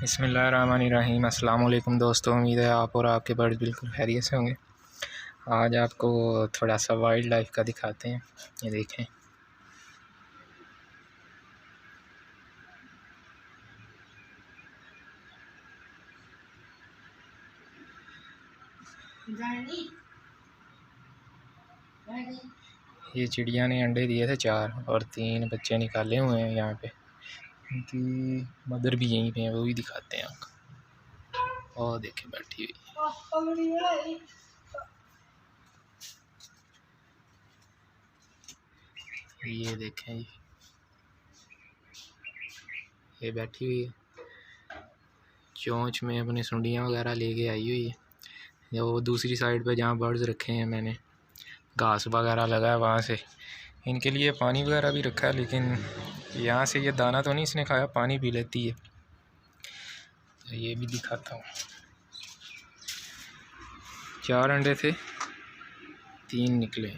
बिस्मिल्लाहिर्रहमानिर्रहीम। अस्सलाम वालेकुम दोस्तों, उम्मीद है आप और आपके बर्ड्स बिल्कुल खैरियत से होंगे। आज आपको थोड़ा सा वाइल्ड लाइफ का दिखाते हैं। ये देखें, ये चिड़िया ने अंडे दिए थे 4 और 3 बच्चे निकाले हुए हैं यहाँ पे। इनकी मदर भी यहीं पे है, वो भी दिखाते हैं आपको। और देखें बैठी हुई, ये देखें, ये बैठी हुई है, चोंच में अपनी सुंडियाँ वगैरह लेके आई हुई है। या वो दूसरी साइड पे जहाँ बर्ड्स रखे हैं, मैंने घास वगैरह लगा है, वहाँ से इनके लिए पानी वगैरह भी रखा है, लेकिन यहाँ से ये दाना तो नहीं इसने खाया, पानी पी लेती है। तो ये भी दिखाता हूँ। 4 अंडे थे, 3 निकले।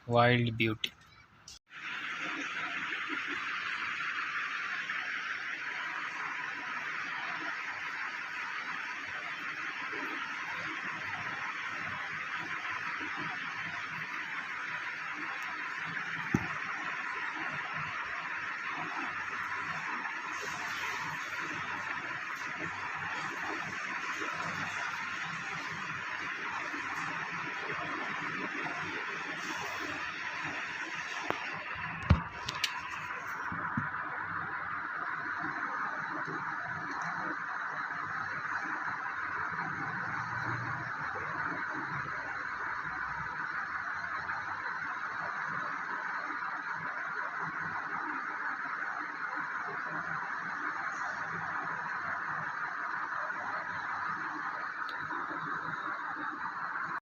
Wild beauty.